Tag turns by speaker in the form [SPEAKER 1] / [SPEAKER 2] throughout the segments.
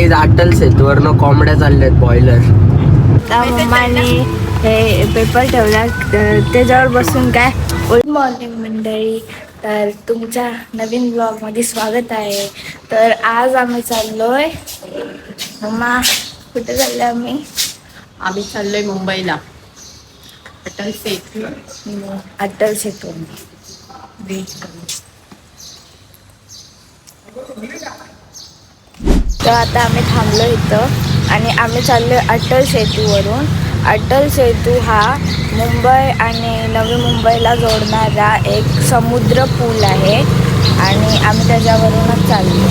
[SPEAKER 1] काही अटल सेतूवरनं कोंबड्या चालल्यात बॉयलर.
[SPEAKER 2] मम्माने हे पेपर ठेवला त्याच्यावर बसून काय. गुड मॉर्निंग मंडळी, तर तुमच्या नवीन ब्लॉगमध्ये स्वागत आहे. तर आज आम्ही चाललोय, मम्मा कुठे चाललोय आम्ही?
[SPEAKER 3] आम्ही चाललोय मुंबईला, अटल सेतू.
[SPEAKER 2] अटल सेतू. तर आता आम्ही थांबलो इथं आणि आम्ही चाललोय अटल सेतूवरून. अटल सेतू हा मुंबई आणि नवी मुंबईला जोडणारा एक समुद्र पूल आहे आणि आम्ही त्याच्यावरूनच चाललो.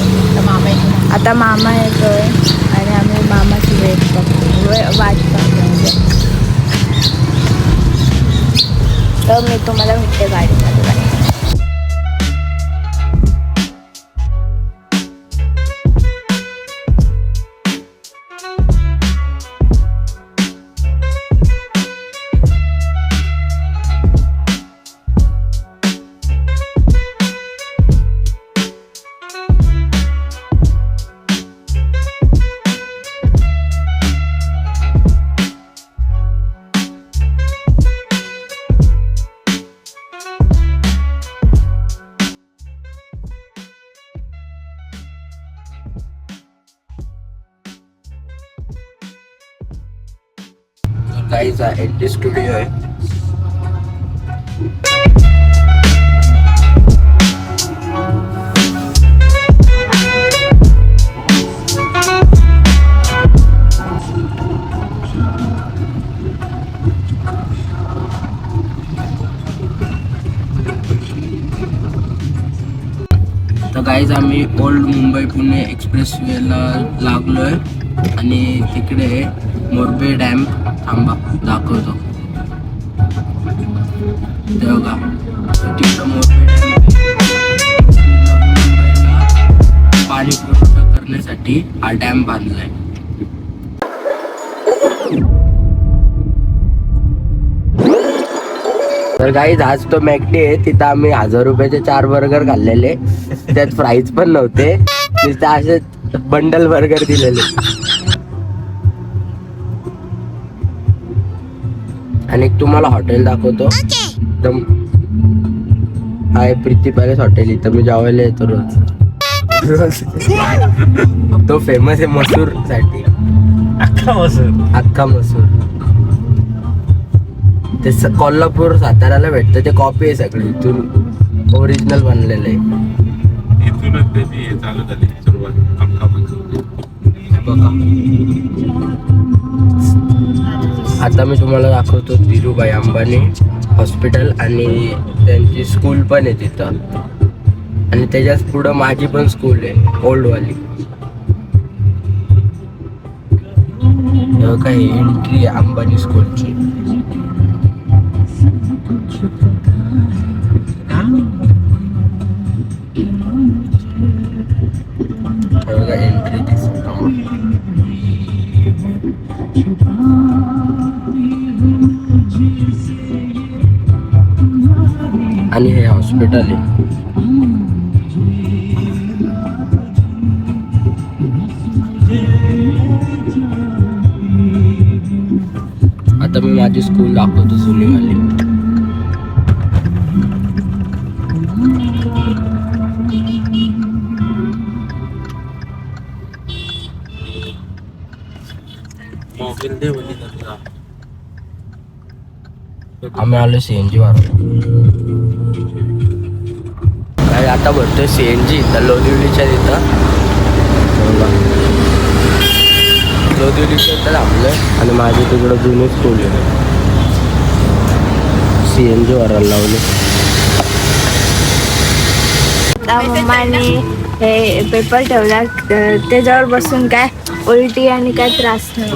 [SPEAKER 2] आता मामा येतोय आणि आम्ही मामाची वाट पाहतो. तर मी तुम्हाला भेटते गाडीमध्ये.
[SPEAKER 1] गाईचा एंटी स्टुडिओ आहे. तर गाईज आम्ही ओल्ड मुंबई पुणे एक्सप्रेस वेला लागलोय आणि तिकडे मोरबे डॅम थांबा दाखवतो. ते बघा तिकडं मोरबे डॅम पाणी पुरवठा करण्यासाठी हा डॅम बांधलाय. तर गाईज आज तो मॅकडी आहे, तिथं आम्ही 1000 रुपयाचे 4 बर्गर खाल्लेले. त्यात फ्राईज पण नव्हते, तिथं असे बंडल बर्गर दिलेले. आणि तुम्हाला हॉटेल दाखवतो. एकदम हाय प्रीती पॅलेस हॉटेल. इथं मी जेवायला येतो रोज. तो फेमस आहे मसूर साठी. अख्खा मसूर ते कोल्हापूर साताऱ्याला भेटतं. ते कॉपी आहे सगळी, इथून ओरिजिनल बनलेलं आहे. बघा आता मी तुम्हाला दाखवतो धीरूभाई अंबानी हॉस्पिटल आणि त्यांची स्कूल पण आहे तिथं. आणि त्याच्याच पुढं माझी पण स्कूल आहे ओल्डवाली. काही एंट्री आहे अंबानी स्कूलची. एंट्री दिसतो आणि हे हॉस्पिटल आहे. आता मी माझी स्कूल दाखवतो जुनीवाली. आम्ही आलो सीएनजी मारून. काय आता भरतोय सीएनजी इथं लोदिवलीच्या तिथं. लोदिवलीच्या इथं थांबलोय आणि माझी तिकडं जुनी स्कूल आहे. सीएनजी वरायला लावले.
[SPEAKER 2] मम्माने हे पेपर ठेवला त्याच्यावर बसून काय उलटी आणि काय त्रास नाही.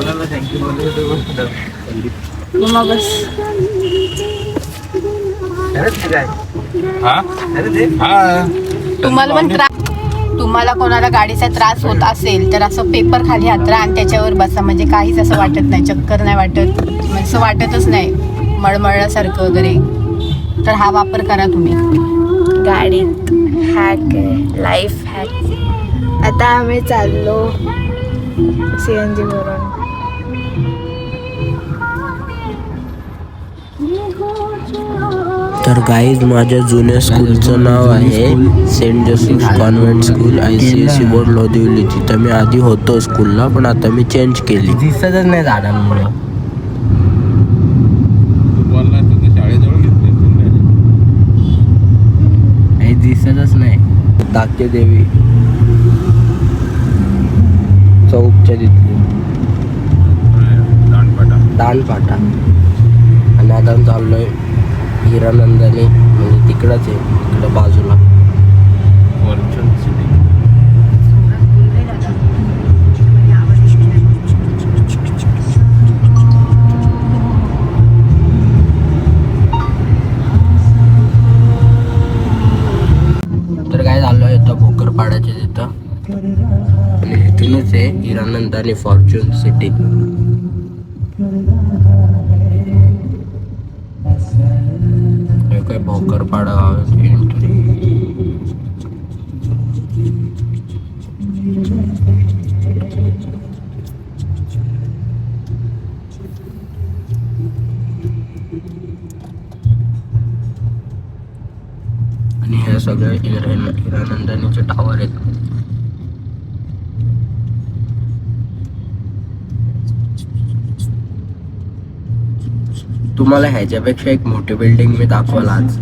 [SPEAKER 2] मम्मा बस.
[SPEAKER 3] तुम्हाला पण तुम्हाला कोणाला गाडीचा त्रास होत असेल तर असं पेपर खाली हातरा आणि त्याच्यावर बसा, म्हणजे काहीच असं वाटत नाही, चक्कर नाही वाटत, म्हणजे असं वाटतच नाही मळमळल्यासारखं वगैरे. तर हा वापर करा तुम्ही
[SPEAKER 2] गाडीत. Hack life hack. आता आम्ही चाललो CNG वरून.
[SPEAKER 1] तर गाईज माझ्या जुन्या स्कूलचं नाव आहे Saint Joseph convent school ICSE board Lodhivali. तिथं मी आधी होतो स्कूलला, पण आता मी चेंज केली. दिसतच नाही झाडांमुळे. दिसतच नाही. दाके देवी चौकच्या तिथली दानपाटा. आणि आता चाललोय हिरानंदानी, म्हणजे तिकडंच आहे, तिकडं बाजूला फॉर्च्यून सिटी. तर काय झालं इथं भोकरपाड्याच्या तिथं, आणि इथूनच आहे हिरानंदानी फॉर्च्यून सिटी. काय भोकरपाडा एंट्री. आणि हे सगळे हिरानंदानीचे टावर आहेत. तुम्हाला ह्याच्यापेक्षा एक मोठी बिल्डिंग मी दाखवल आज.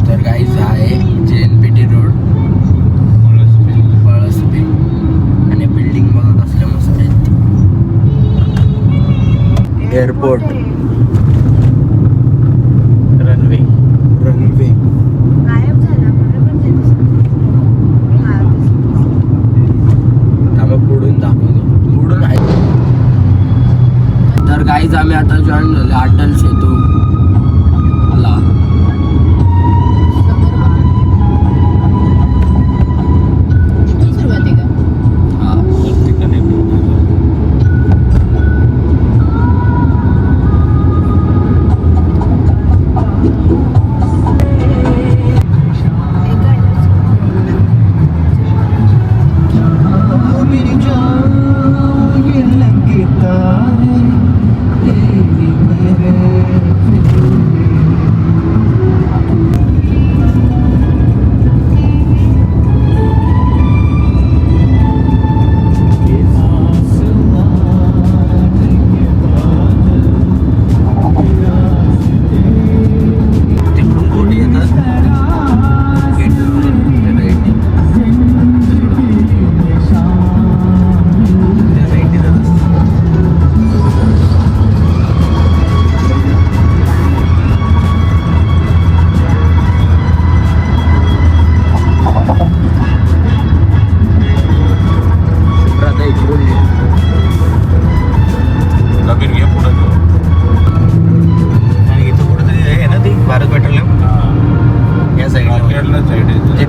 [SPEAKER 1] तर गाईज आहे JNPT रोड पळसपे, आणि बिल्डिंग बघा कसल्या मस्त आहेत. एअरपोर्ट, रनवे पुढून दाखवतो. पुढून आहे. तर गाईज आम्ही आता जॉईन झाले अटल सेतू ला.
[SPEAKER 3] सुरुवात आहे का?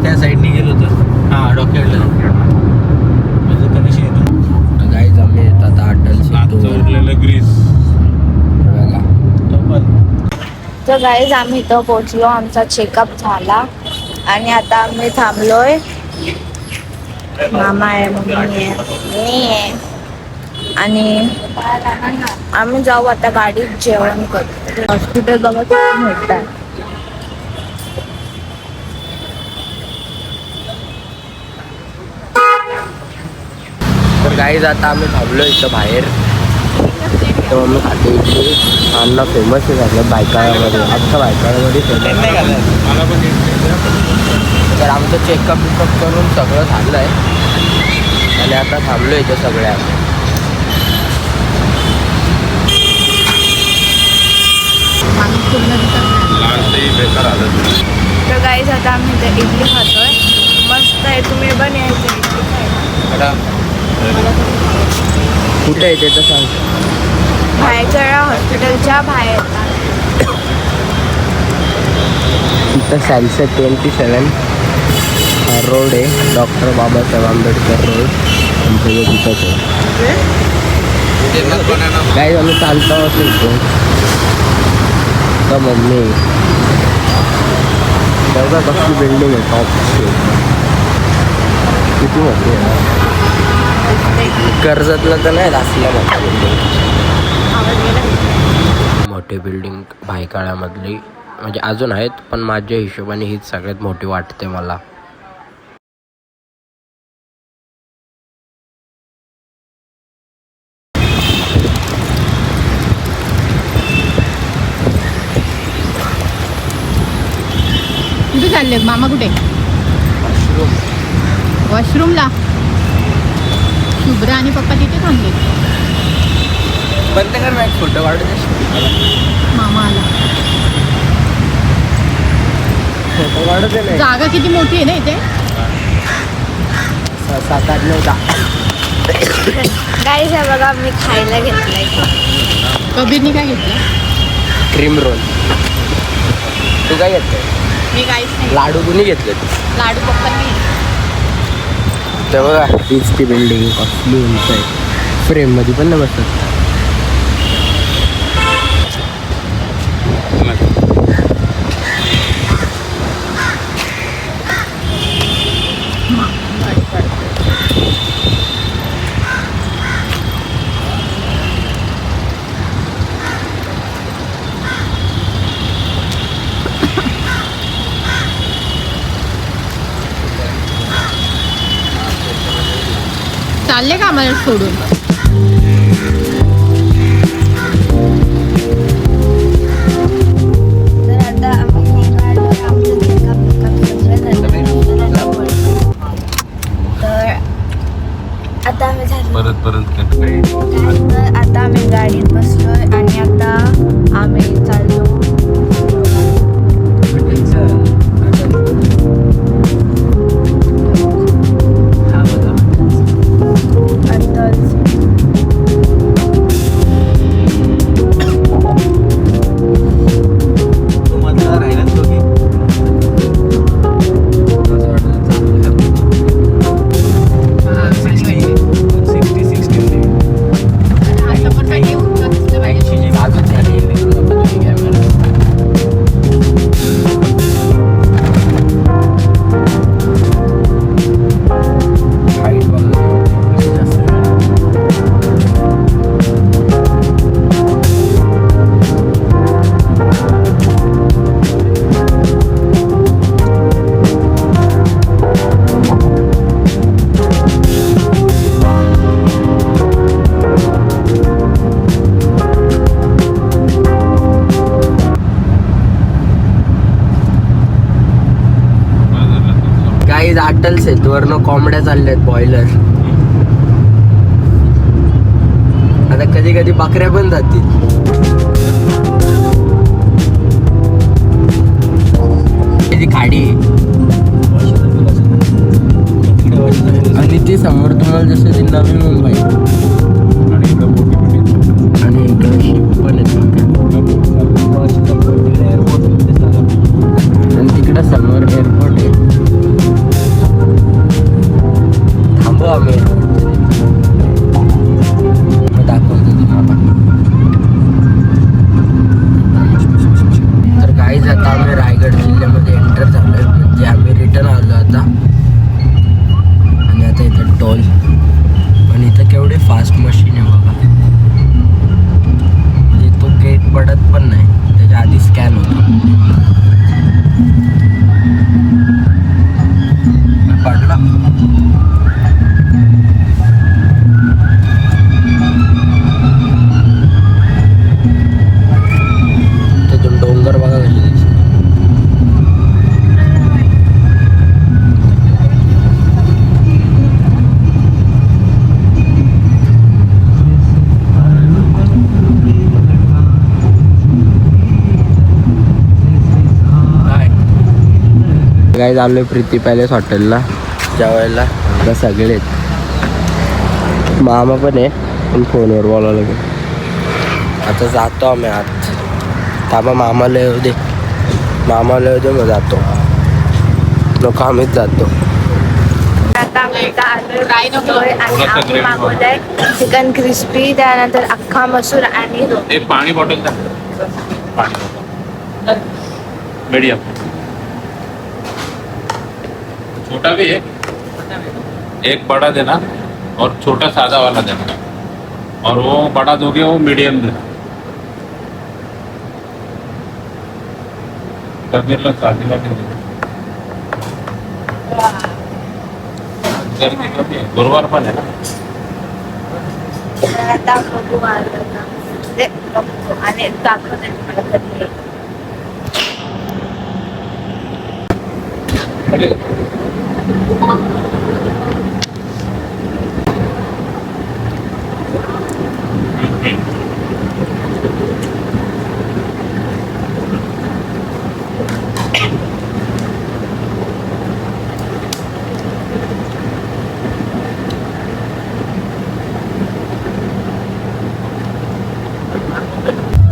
[SPEAKER 3] त्या साईडने गेलो होतो. हां, डॉक्टरला माझं कनेक्शन येतो. गाईज आम्ही येत आता अटल सेतू.
[SPEAKER 2] तर गाईज आम्ही इथं पोहोचलो, आमचा चेकअप झाला आणि आता आम्ही थांबलोय. मामा आहे, मम्मी आहे, मी आहे, आणि आम्ही जाऊ आता गाडीत जेवण करू. हॉस्पिटल बघत भेटतात.
[SPEAKER 1] तर गाईज आता आम्ही थांबलो इथं बाहेर. तर मम्मी खाते इथे अन्न फेमस आहे झालं बायकाळ्यामध्ये. आमच्या बायकाळ्यामध्ये फेमस. तर आमचं चेकअप बिकअप करून सगळं झालं आहे, आणि आता थांबलो इथं सगळ्या.
[SPEAKER 2] तर गाईज आता आम्ही इथे इडली खातोय, मस्त आहे. तुम्ही पण यायचं इडली खायला.
[SPEAKER 1] कुठे आहे ते तर सांग.
[SPEAKER 2] भायखळा हॉस्पिटलच्या बाहेर.
[SPEAKER 1] इथं सनसेट 27 हा रोड आहे, डॉक्टर बाबासाहेब आंबेडकर रोड. आमचं हे तिथंच आहे. काय आम्ही चालतो होतो इथं. तर मम्मी तर बघा कसली बिल्डिंग आहे टॉप किती मोठी आहे. कर्जतला तर नाही असल्या मोठी बिल्डिंग भायखळ्यामधली म्हणजे अजून आहेत पण माझ्या हिशोबाने हीच सगळ्यात मोठी वाटते मला.
[SPEAKER 3] कुठे चालले मामा? कुठे? वॉशरूमला. शुभ्रा आणि पप्पा तिथे थांबले.
[SPEAKER 1] बंद कर ना एक फोटो काढू दे.
[SPEAKER 3] मामा आला.
[SPEAKER 1] फोटो काढू दे ना.
[SPEAKER 3] जागा किती मोठी आहे ना इथे.
[SPEAKER 1] 7, 8, 9, 10.
[SPEAKER 2] गाईस हे बघा मी खायला घेतलंय.
[SPEAKER 3] कबीरनी काय घेतलं?
[SPEAKER 1] Cream roll. तू काय घेतलं?
[SPEAKER 3] मी काहीच नाही.
[SPEAKER 1] लाडू कुणी घेतले?
[SPEAKER 3] लाडू पप्पांनी.
[SPEAKER 1] ते बघा हीच ती बिल्डिंग कसली उंच आहे. फ्रेम मध्ये पण नाही बसत.
[SPEAKER 3] चालले का आम्हाला सोडून?
[SPEAKER 2] तर आता आम्ही निघालो. आमचं मेकअप सगळं झालं. तर आता आम्ही झालो. तर आता आम्ही गाडीत बसलोय आणि आता आम्ही चाललो
[SPEAKER 1] अटल सेतूवरनं कोंबड्या चालल्यात बॉयलर. आता कधी कधी बकऱ्या पण जातील. ती खाडी आणि ती समोर तुम्हाला जसं ती नवी मुंबई आणि इकडे शिप पण आहेत आणि तिकडं समोर एअरपोर्ट आहे. आम्ही दाखवतो तुम्हाला. तर गाईज आता आम्ही रायगड जिल्ह्यामध्ये एंटर झालोय. म्हणजे आम्ही रिटर्न आलो आता. आणि आता इथं टोल पण इथं केवढे फास्ट मशीन आहे बघा. म्हणजे तो गेट पडत पण नाही, त्याच्या आधी स्कॅन होतो. पडला. डोंगर बघा कशी दिसते. काय चाललोय प्रीती पॅलेस हॉटेलला जेवायला. आता सगळे मामा पण आहे पण फोनवर बोलावं लागेल. आता जातो आम्ही आत. थांबा मामाला येऊ दे. मामाला येऊ दे मग जातो. नको आम्हीच जातो.
[SPEAKER 2] आता आम्ही इथं आलोय आणि आम्ही मागवलंय चिकन क्रिस्पी, त्यानंतर अख्खा मसूर आणि
[SPEAKER 4] पाणी बॉटल द्या. पाणी बॉटल मीडियम. छोटा भी है, एक बड़ा देना और छोटा सादा वाला देना, और वो बड़ा दोगे वो मीडियम देना। कबीरला साधी वाली देना। गर्दी कमी आहे, गुरुवार पण आहे ना.
[SPEAKER 2] आता बघू आता. ते बघतो आणि दाखवते तुम्हाला कधी.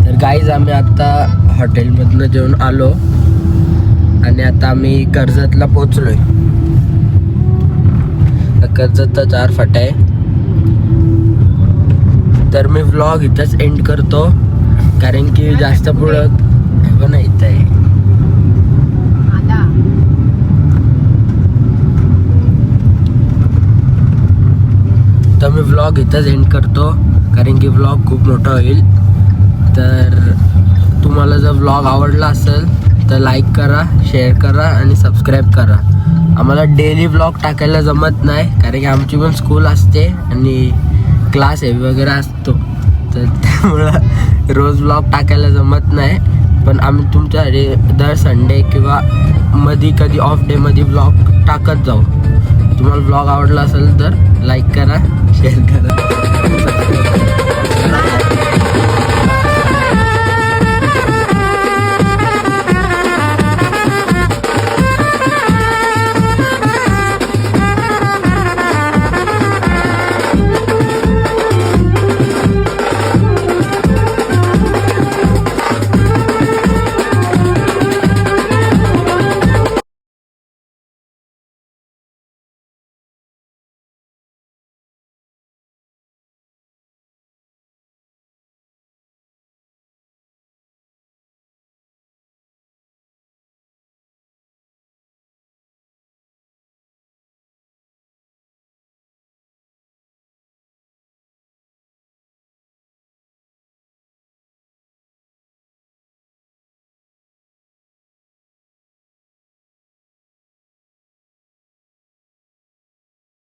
[SPEAKER 1] तर गाईज आम्ही आता हॉटेलमधनं जेवून आलो आणि आता आम्ही कर्जतला पोचलोय. कर्जतचा 4 फाटा आहे. तर मी व्लॉग इथंच एंड करतो, कारण की जास्त पुढं पण इथं आहे. तर मी व्लॉग इथंच एंड करतो, कारण की व्लॉग खूप मोठा होईल. तर तुम्हाला जर व्लॉग आवडला असेल तर लाईक करा, शेअर करा आणि सबस्क्राईब करा. आम्हाला डेली व्लॉग टाकायला जमत नाही, कारण की आमची पण स्कूल असते आणि क्लास हे वगैरे असतो, तर त्यामुळं रोज व्लॉग टाकायला जमत नाही. पण आम्ही तुमच्यासाठी दर संडे किंवा कधी ऑफ डेमध्ये व्लॉग टाकत जाऊ. तुम्हाला व्लॉग आवडला असेल तर लाईक करा, शेअर करा.